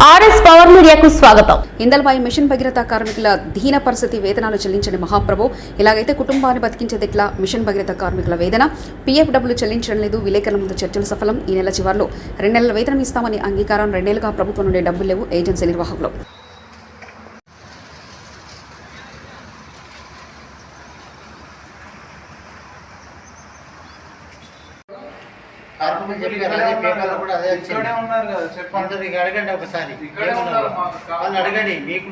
RS power మీడియాకు స్వాగతం. ఇందల్పై machine Bhagiratha కార్మికుల దీన పరిస్థితి, వేతనాలు చెల్లించని మహాప్రభు, ఇలాగైతే కుటుంబాన్ని బతికించేదిట్లా? మిషన్ భగీరథ కార్మికుల వేదన, పీఎఫ్ డబ్బులు చెల్లించడం లేదు. విలేకరుల ముందు చర్చలు సఫలం. ఈ నెల చివరిలో 2 నెలల వేతనం ఇస్తామని అంగీకారం. 2 నెలలుగా ప్రభుత్వం నుండి డబ్బులు లేవు. ఏజెన్సీ నిర్వాహకులు పేపర్లో కూడా అదే వచ్చింది. అందరికి అడగండి, ఒకసారి వాళ్ళు అడగండి. మీకు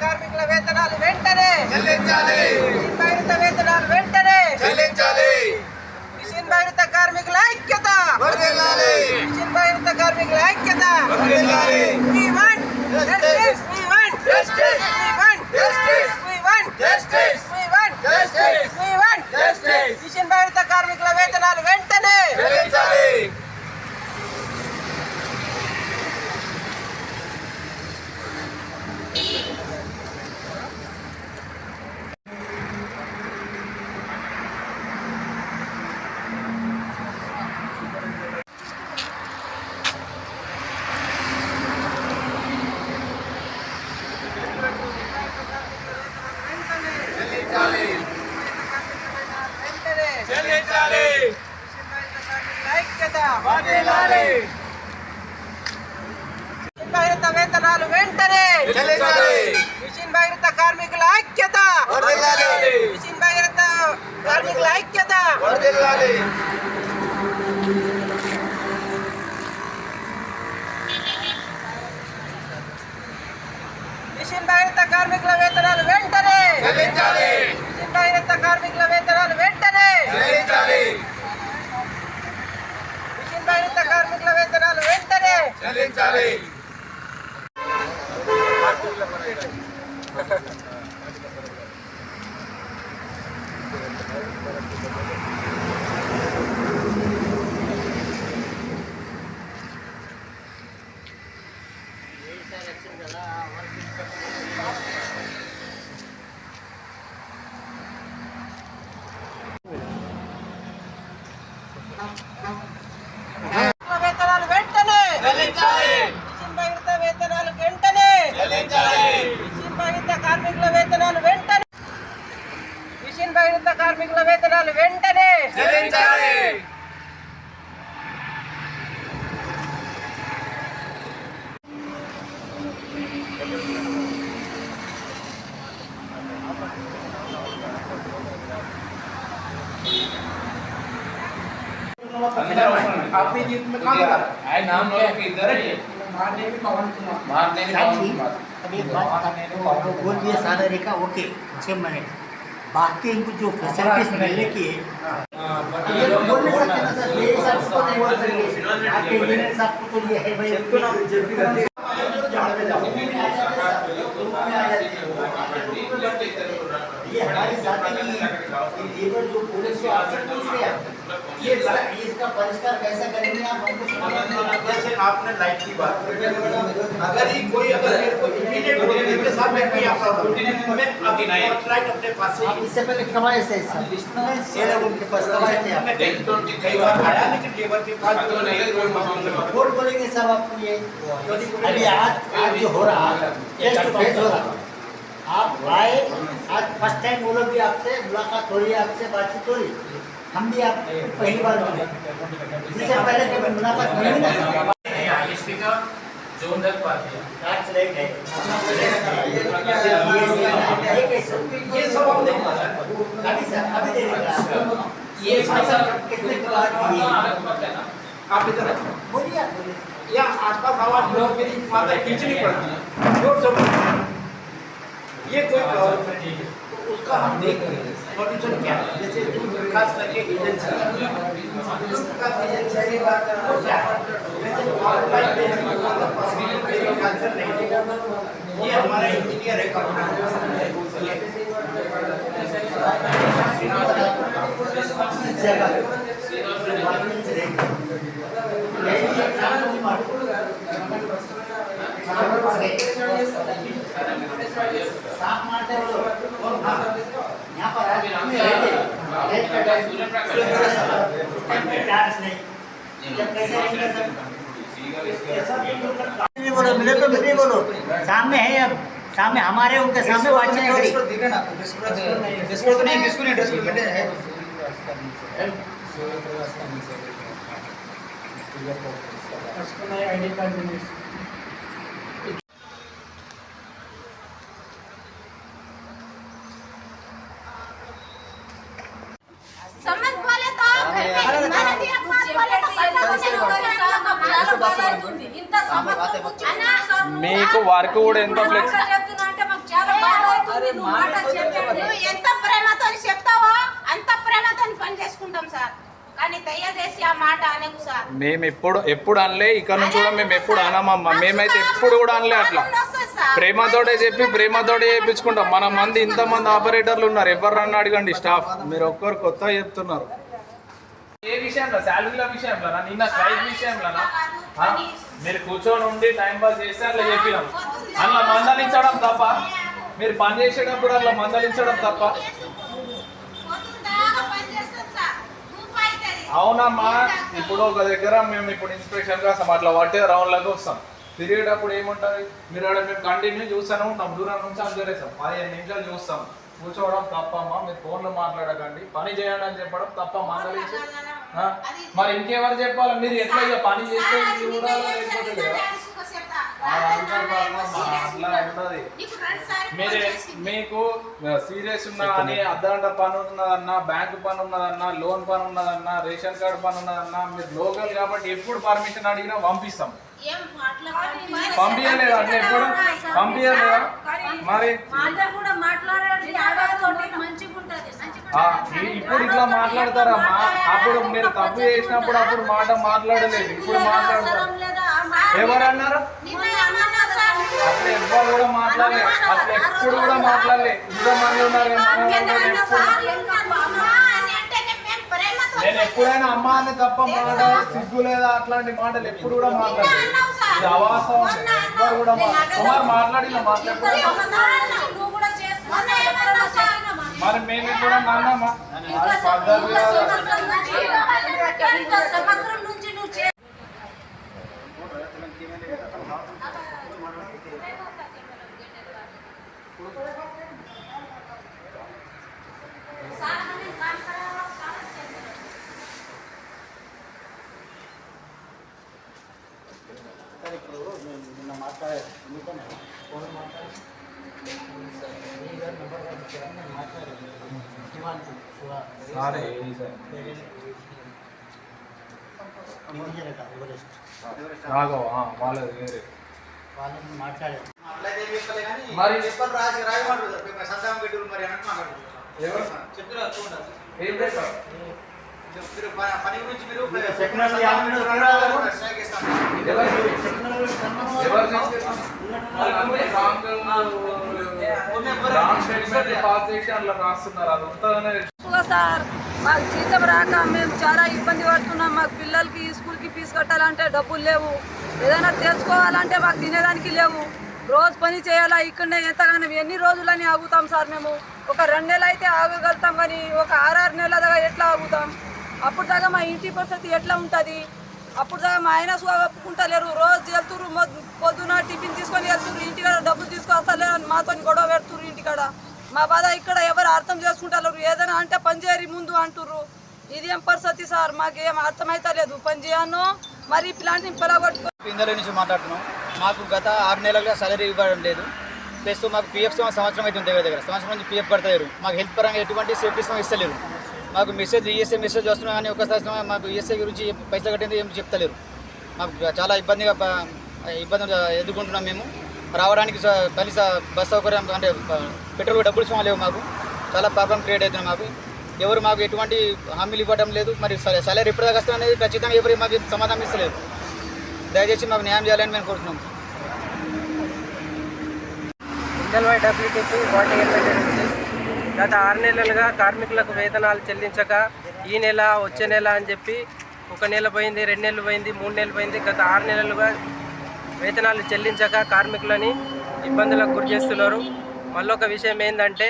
కార్మికుల వేతనాలు వెంటనే చెల్లించాలి. వేతనాలు వెంటనే చెల్లించాలి. మిషన్ భగీరథ కార్మికుల ఐక్యత వర్ధిల్లాలి. మిషన్ భగీరథ కార్మికుల ఐక్యత వర్ధిల్లాలి. We want justice. We want justice. We want justice. We want justice. We want justice. We want justice. Mission Bhagiratha కార్మికుల వేతనాలు వెంటనే చెల్లించాలి. వేతనాలు వెంటనే మిషన్ భగీరథ కార్మికుల ఐక్యత మిషన్ భగీరథ కార్మికుల ఐక్యత మిషన్ భగీరథ కార్మికుల వేతనాలు వెంటనే మిషన్ భగీరథ కార్మికుల వేతనాలు వెంటనే మిషన్ భగీరథ కార్మికుల వేతనాలు వెంటనే చెల్లించాలి. వేతనాలు వెంటనే మిషన్ భగీరథ వేతనాలు వెంటనే మిషన్ భగీరథ కార్మికుల వేతనాలు వెంటనే మిషన్ భగీరథ కార్మికుల వేతనాలు వెంటనే आपने जीत में काम करा है नाम लो कि इधर है मारने भी पवन कुमार अभी बोल दिया सैलरी का ओके 6 महीने बाकी इनको जो फैसिलिटीज मिलने की है ये तो बोल नहीं सकते ना सर. ये सब को नहीं बोल सकते. आपके इंजीनियर साहब को तो ये है भाई ये हमारी जाति की लेबर जो पुलिस से अफसर पूछ रहे हैं ये इसका परिष्कार कैसे करेंगे आप हमको समझ. जैसे आपने लाइट की बात की, अगर ही कोई अगर मेरे को इमीडिएट मेरे साथ में कोई आपका मैं अभी लाइट अपने पास से इससे पहले कमाए थे सर लिस्ट में शेयर उनके पास कमाए थे आप 10-20 कई बार आया, लेकिन लेबर के पास जो नहीं वोट बोलेंगे सब आपको. ये अभी आज जो हो रहा फेस टू फेस हो रहा आप आए आज फर्स्ट टाइम वो लोग भी आपसे मुलाकात हो रही है, आपसे बातचीत हो रही. हम भी आप पहली बार मिले, इससे पहले कभी मुलाकात नहीं हुई ना. जोन दल पाते हैं आज लेट है ये सब हम देखा अभी सर अभी दे देंगे ये सब कितने क्लास आप इधर बोलिए आप बोलिए. या आसपास आवाज लोग मेरी माता खींचनी पड़ती है जोर सब ये कोई प्रॉब्लम नहीं है, तो उसका हम देख रहे हैं सॉल्यूशन क्या है. जैसे खास करके एजेंसी की बात हो क्या है, जैसे ऑनलाइन नहीं है, ये हमारा इंजीनियर है करना साफ मारते हो यहाँ पर डांस नहीं जब कैसे रहेंगे सर नहीं बोलो मिले तो नहीं बोलो सामने है अब सामने हमारे उनके सामने बातचीत हो रही समझ बोले तो घर में हमारा भी अपना बोले तो ఇంత సమస్య అన్నా మీకు వర్క్ కూడా ఎంత ఫ్లెక్స్ చెప్తున్నా మాకు చాలా బాధ అవుతుంది నువ్వు మాట చెప్పండి నువ్వు ఎంత ప్రేమతో చెప్తావో అంత ప్రేమతో పని చేసుకుంటాం సార్ కానీ దయచేసి ఆ మాట అనకు సార్ మేము ఎప్పుడు అనలే ఇక్కడ నుంచి కూడా మేము ఎప్పుడు అనమమ్మా మేమైతే ఎప్పుడు కూడా అనలే అట్లా ప్రేమతోటే చెప్పి ప్రేమతోటే చేయించుకుంటాం మన మంది ఇంతమంది ఆపరేటర్లు ఉన్నారు ఎవరు అడగండి స్టాఫ్ మీరు ఒక్కరు కొత్త చెప్తున్నారు ఏ విషయంలో శాలరీల విషయంలో నిన్న స్ట్రైక్ విషయంలో మీరు కూర్చొని ఉండి టైం పాస్ చేస్తే అట్లా చెప్పినాం అట్లా మందలించడం తప్ప మీరు పని చేసేటప్పుడు అట్లా మందలించడం తప్ప అవునమ్మా ఇప్పుడు ఒక దగ్గర మేము ఇప్పుడు ఇన్స్పెక్షన్ కోసం అట్లా పట్టే రౌండ్లకు వస్తాం తిరిగేటప్పుడు ఏముంటుంది మీరు మేము కంటిన్యూ చూస్తాను ఉంటాం దూరం నుంచి అందరేస్తాం 15 నిమిషాలు చూస్తాం కూర్చోవడం తప్పమ్మా మీరు ఫోన్లో మాట్లాడకండి పని చేయండి అని చెప్పడం తప్ప మందలించి మరి ఇంకెవరు చెప్పాలి మీరు ఎట్లా ఇక పని చేస్తే చూడాలా లేకపోతే లేదా అట్లా ఉన్నది మీరే మీకు సీరియస్ ఉన్నా అని అర్ధగంట పని ఉన్నదన్నా బ్యాంకు పని ఉన్నదన్నా లోన్ పని ఉన్నదన్నా రేషన్ కార్డు పని ఉన్నదన్నా మీరు లోకల్ కాబట్టి ఎప్పుడు పర్మిషన్ అడిగినా పంపిస్తాం పంపించలేదా అంటే ఎప్పుడు పంపించలేదా మరి ఇప్పుడు ఇట్లా మాట్లాడతారమ్మా అప్పుడు మీరు తప్పు చేసినప్పుడు అప్పుడు మాట మాట్లాడలేదు ఇప్పుడు మాట్లాడతారు ఎవరన్నారు అట్లా ఎవ్వరు కూడా మాట్లాడలే అట్లా ఎప్పుడు కూడా మాట్లాడలే ఇంతమంది ఉన్నారు నేను ఎప్పుడైనా అమ్మ అని తప్ప మాట సిగ్గు లేదా అట్లాంటి మాటలు ఎప్పుడు కూడా మాట్లాడలేదు ఇది అవాస్తవం ఎవ్వరు కూడా కుమార్ మాట్లాడిన మరి మేము కూడా నాన్నమ్మా పద్ధతి ఇప్పుడు నిన్న మాట్లాడారు ఎందుకన్నా ఫోన్ మాట్లాడారు వాళ్ళది వేరే వాళ్ళని మాట్లాడారు మరి సంతానం పెట్టి మరి అన్నట్టు ఏం చేస్తారు పని గురించి మీరు సార్ మాకు జీతం రాక మేము చాలా ఇబ్బంది పడుతున్నాం మాకు పిల్లలకి స్కూల్కి ఫీజు కట్టాలంటే డబ్బులు లేవు ఏదైనా తెచ్చుకోవాలంటే మాకు తినేదానికి లేవు రోజు పని చేయాలా ఇక్కడనే ఎంతగానో ఎన్ని రోజులని ఆగుతాం సార్ మేము ఒక 2 నెలలు అయితే ఆగగలుగుతాం కానీ ఒక 6 నెలల దాకా ఎట్లా ఆగుతాం అప్పుడు దాకా మా ఇంటి పరిస్థితి ఎట్లా ఉంటుంది అప్పుడు దాకా మా ఆయన ఒప్పుకుంటలేరు రోజు వెళ్తుర్రు పొద్దున టిఫిన్ తీసుకొని వెళ్తుర్రు ఇంటికాడ డబ్బులు తీసుకొస్తలేరు అని మాతో గొడవ పెడుతుర్రు ఇంటికాడ మా బాధ ఇక్కడ ఎవరు అర్థం చేసుకుంటలేరు ఏదైనా అంటే పని చేయరి ముందు అంటుర్రు ఇది ఏం పరిస్థితి సార్ మాకేం అర్థమైతలేదు పని చేయను మరి ఇలాంటి పిల్లగొట్టుకో ఇందులో నుంచి మాట్లాడుతున్నాం మాకు గత 6 నెలలుగా సాలరీ ఇవ్వడం లేదు ప్లస్ మాకు పీఎఫ్ సంవత్సరం అయితే ఉంది దగ్గర సంవత్సరం నుంచి పీఎఫ్ కడతలేరు మాకు హెల్త్ పరంగా ఎటువంటి సేఫ్టీ ఇస్తలేరు మాకు ఈఎస్ఐ మెసేజ్ వస్తున్నాం కానీ ఒకసారి మాకు ఈఎస్ఐ గురించి పైసలు కట్టింది ఏం చెప్తలేరు మాకు చాలా ఇబ్బంది ఎదుర్కొంటున్నాం మేము రావడానికి కనీస బస్ సౌకర్యం అంటే పెట్రోల్ డబ్బులు లేవు మాకు చాలా ప్రాబ్లం క్రియేట్ అవుతుంది మాకు ఎవరు మాకు ఎటువంటి హామీలు ఇవ్వడం లేదు మరి సాలరీ ఎప్పటిదాకా వస్తుంది అనేది ఖచ్చితంగా ఎవరు మాకు సమాధానం ఇస్తలేదు దయచేసి మాకు న్యాయం చేయాలని మేము కోరుతున్నాం WTP గత 6 నెలలుగా కార్మికులకు వేతనాలు చెల్లించక ఈ నెల వచ్చే నెల అని చెప్పి 1 నెల పోయింది 2 నెలలు పోయింది 3 నెలలు పోయింది గత 6 నెలలుగా వేతనాలు చెల్లించక కార్మికులని ఇబ్బందులకు గురి చేస్తున్నారు. మళ్ళొక విషయం ఏంటంటే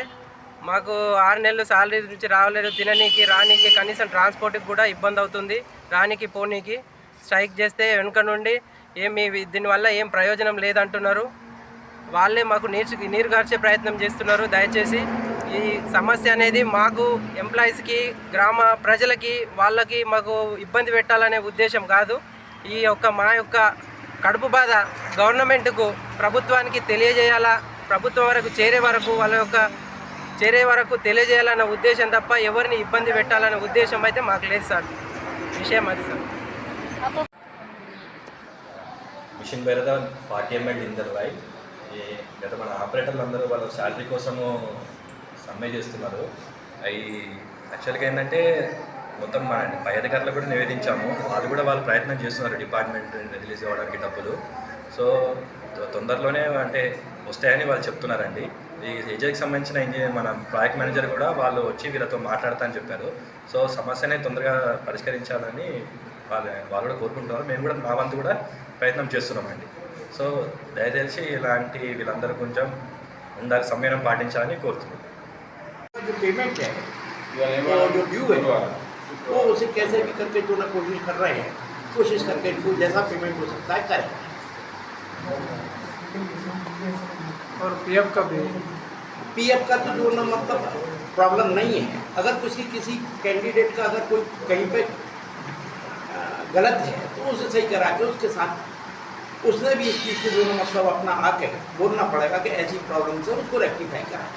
మాకు 6 నెలలు శాలరీ నుంచి రావలేదు, తిననీకి రానీకి కనీసం ట్రాన్స్పోర్ట్కి కూడా ఇబ్బంది అవుతుంది, రానీకి పోనీకి. స్ట్రైక్ చేస్తే వెనుక నుండి ఏమి దీనివల్ల ఏం ప్రయోజనం లేదంటున్నారు. వాళ్ళే మాకు నీరు గార్చే ప్రయత్నం చేస్తున్నారు. దయచేసి ఈ సమస్య అనేది మాకు ఎంప్లాయీస్కి, గ్రామ ప్రజలకి, వాళ్ళకి మాకు ఇబ్బంది పెట్టాలనే ఉద్దేశం కాదు. మా యొక్క కడుపు బాధ గవర్నమెంట్కు, ప్రభుత్వానికి తెలియజేయాలా, ప్రభుత్వం వరకు చేరే వరకు తెలియజేయాలన్న ఉద్దేశం తప్ప ఎవరిని ఇబ్బంది పెట్టాలనే ఉద్దేశం అయితే మాకు లేదు సార్. విషయం అది సార్. మిషన్ భైరత పార్టీఎంఎంట్ ఇందర్వాయి ఈ గత మన ఆపరేటర్లు అందరూ వాళ్ళ శాలరీ కోసము సమ్మె చేస్తున్నారు. అవి యాక్చువల్గా ఏంటంటే మొత్తం మన పై అధికారులకు కూడా నివేదించాము. వాళ్ళు కూడా వాళ్ళు ప్రయత్నం చేస్తున్నారు డిపార్ట్మెంట్ రిలీజ్ అవ్వడానికి డబ్బులు. సో తొందరలోనే అంటే వస్తాయని వాళ్ళు చెప్తున్నారండి. ఈ ఏజెన్సీకి సంబంధించిన మన ప్రాజెక్ట్ మేనేజర్ కూడా వాళ్ళు వచ్చి వీళ్ళతో మాట్లాడతా అని చెప్పారు. సో సమస్యనే తొందరగా పరిష్కరించాలని వాళ్ళు కూడా కోరుకుంటున్నారు. మేము కూడా మా వంతు కూడా ప్రయత్నం చేస్తున్నామండి. సో దయచేసి ఇలాంటి వీళ్ళందరూ కొంచెం ఉండాలి, సంయమనం పాటించాలని కోరుతున్నాం. जो पेमेंट है जो ड्यू है वो उसे कैसे भी करके जो ना कोशिश कर रहे हैं, कोशिश करके जो जैसा पेमेंट हो सकता है करें। और पीएफ का भी, पीएफ का तो जो ना मतलब प्रॉब्लम नहीं है। अगर किसी कैंडिडेट का अगर कोई कहीं पे गलत है तो उसे सही करा के उसके साथ उसने भी इस चीज़ को जो ना मतलब अपना आके बोलना पड़ेगा कि ऐसी प्रॉब्लम से उसको रेक्टिफाई करा।